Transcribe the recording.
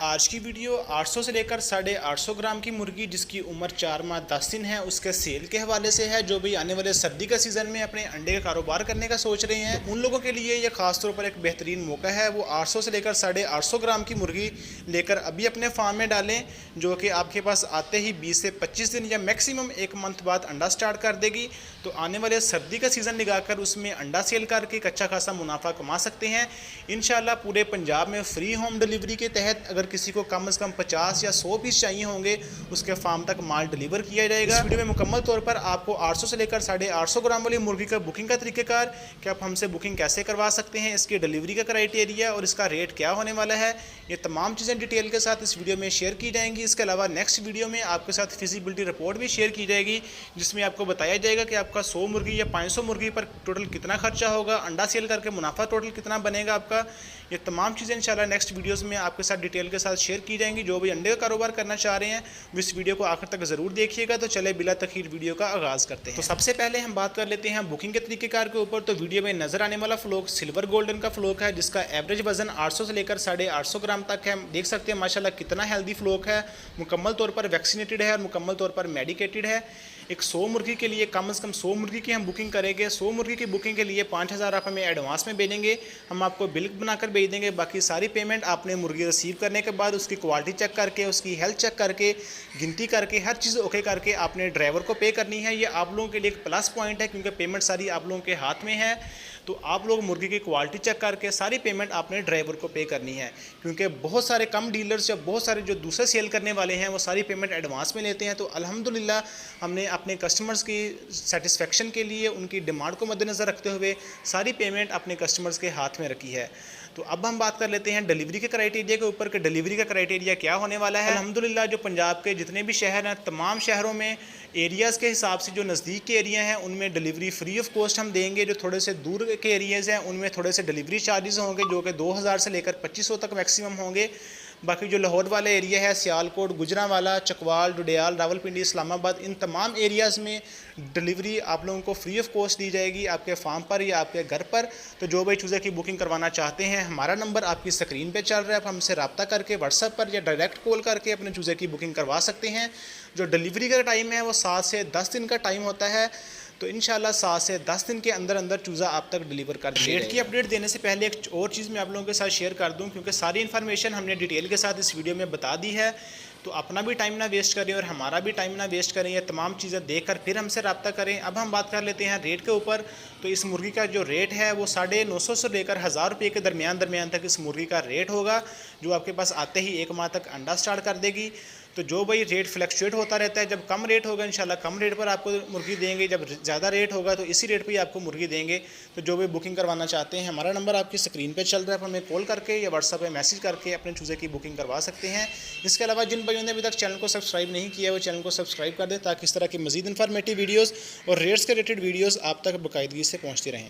आज की वीडियो 800 से लेकर 850 ग्राम की मुर्गी जिसकी उम्र 4 माह 10 दिन है उसके सेल के हवाले से है। जो भी आने वाले सर्दी का सीज़न में अपने अंडे का कारोबार करने का सोच रहे हैं, तो उन लोगों के लिए ये खासतौर पर एक बेहतरीन मौका है। वो 800 से लेकर 850 ग्राम की मुर्गी लेकर अभी अपने फार्म में डालें, जो कि आपके पास आते ही 20 से 25 दिन या मैक्सिमम 1 मंथ बाद अंडा स्टार्ट कर देगी। तो आने वाले सर्दी का सीज़न लगाकर उसमें अंडा सेल करके अच्छा खासा मुनाफा कमा सकते हैं इंशाल्लाह। पूरे पंजाब में फ्री होम डिलीवरी के तहत अगर किसी को कम से कम 50 या 100 पीस चाहिए होंगे, उसके फार्म तक माल डिलीवर किया जाएगा। इस वीडियो में मुकम्मल तौर पर आपको 800 से लेकर 850 ग्राम वाली मुर्गी का बुकिंग का तरीक़ेकार, कि आप हमसे बुकिंग कैसे करवा सकते हैं, इसकी डिलीवरी का क्राइटेरिया और इसका रेट क्या होने वाला है, ये तमाम चीज़ें डिटेल के साथ इस वीडियो में शेयर की जाएंगी। इसके अलावा नेक्स्ट वीडियो में आपके साथ फिजिबिलिटी रिपोर्ट भी शेयर की जाएगी, जिसमें आपको बताया जाएगा कि आपका 100 मुर्गी या 500 मुर्गी पर टोटल कितना खर्चा होगा, अंडा सेल करके मुनाफा टोटल कितना बनेगा आपका। ये तमाम चीज़ें इंशाल्लाह नेक्स्ट वीडियोस में आपके साथ डिटेल के साथ शेयर की जाएंगी। जो भी अंडे का कारोबार करना चाह रहे हैं वो इस वीडियो को आखिर तक ज़रूर देखिएगा। तो चले बिला तखीर वीडियो का आगाज़ करते हैं। तो सबसे पहले हम बात कर लेते हैं बुकिंग के तरीक़ेकार के ऊपर। तो वीडियो में नज़र आने वाला फ्लोक सिल्वर गोल्डन का फ्लोक है, जिसका एवरेज वजन 800 से लेकर 850 ग्राम तक है। देख सकते हैं माशाल्लाह कितना हेल्दी फ्लोक है, मुकम्मल तौर पर वैक्सीनेटेड है और मुकम्मल तौर पर मेडिकेटेड है। एक 100 मुर्गी के लिए कम से कम 100 मुर्गी की हम बुकिंग करेंगे। 100 मुर्गी की बुकिंग के लिए 5000 आप हमें एडवांस में भेजेंगे, हम आपको बिल बनाकर भेज देंगे। बाकी सारी पेमेंट आपने मुर्गी रिसीव करने के बाद उसकी क्वालिटी चेक करके, उसकी हेल्थ चेक करके, गिनती करके, हर चीज़ ओके करके आपने ड्राइवर को पे करनी है। ये आप लोगों के लिए एक प्लस पॉइंट है, क्योंकि पेमेंट सारी आप लोगों के हाथ में है। तो आप लोग मुर्गी की क्वालिटी चेक करके सारी पेमेंट आपने ड्राइवर को पे करनी है, क्योंकि बहुत सारे कम डीलर्स या बहुत सारे जो दूसरे सेल करने वाले हैं वो सारी पेमेंट एडवांस में लेते हैं। तो अल्हम्दुलिल्लाह हमने अपने कस्टमर्स की सेटिस्फेक्शन के लिए उनकी डिमांड को मद्देनज़र रखते हुए सारी पेमेंट अपने कस्टमर्स के हाथ में रखी है। तो अब हम बात कर लेते हैं डिलीवरी के क्राइटेरिया के ऊपर, कि डिलीवरी का क्राइटेरिया क्या होने वाला है। अल्हम्दुलिल्लाह जो पंजाब के जितने भी शहर हैं, तमाम शहरों में एरियाज़ के हिसाब से जो नज़दीक के एरिया हैं उनमें डिलीवरी फ्री ऑफ कॉस्ट हम देंगे। जो थोड़े से दूर के एरियाज़ हैं उनमें थोड़े से डिलीवरी चार्जेस होंगे, जो कि 2000 से लेकर 2500 तक मैक्सिमम होंगे। बाकी जो लाहौर वाला एरिया है, सियालकोट, गुजरांवाला, चकवाल, डुडियाल, रावलपिंडी, इस्लामाबाद, इन तमाम एरियाज़ में डिलीवरी आप लोगों को फ्री ऑफ कॉस्ट दी जाएगी आपके फार्म पर या आपके घर पर। तो जो भाई चूज़े की बुकिंग करवाना चाहते हैं, हमारा नंबर आपकी स्क्रीन पे चल रहा है, आप हमसे रब्ता करके व्हाट्सएप पर या डायरेक्ट कॉल करके अपने चूज़े की बुकिंग करवा सकते हैं। जो डिलीवरी का टाइम है वो 7 से 10 दिन का टाइम होता है। तो इंशाल्लाह 7 से 10 दिन के अंदर अंदर चूज़ा आप तक डिलीवर कर दिया। रेट की अपडेट देने से पहले एक और चीज़ मैं आप लोगों के साथ शेयर कर दूं, क्योंकि सारी इन्फॉर्मेशन हमने डिटेल के साथ इस वीडियो में बता दी है। तो अपना भी टाइम ना वेस्ट करें और हमारा भी टाइम ना वेस्ट करें, ये तमाम चीज़ें देखकर फिर हमसे रब्ता करें। अब हम बात कर लेते हैं रेट के ऊपर। तो इस मुर्गी का जो रेट है वो 950 से लेकर 1000 रुपये के दरमियान तक इस मुर्गी का रेट होगा, जो आपके पास आते ही 1 माह तक अंडा स्टार्ट कर देगी। तो जो भाई रेट फ्लक्चुएट होता रहता है, जब कम रेट होगा इंशाल्लाह कम रेट पर आपको मुर्गी देंगे, जब ज़्यादा रेट होगा तो इसी रेट पे ही आपको मुर्गी देंगे। तो जो भी बुकिंग करवाना चाहते हैं, हमारा नंबर आपकी स्क्रीन पे चल रहा है, आप हमें कॉल करके या व्हाट्सएप पे मैसेज करके अपने चूज़े की बुकिंग करवा सकते हैं। इसके अलावा जिन भाइयों ने अभी तक चैनल को सब्सक्राइब नहीं किया वो चैनल को सब्सक्राइब कर दें, ताकि इस तरह की मज़ीद इन्फॉर्मेटिव वीडियोज़ और रेट्स के रिलेटेड वीडियोज़ आप तक बाकायदगी से पहुँचती रहें।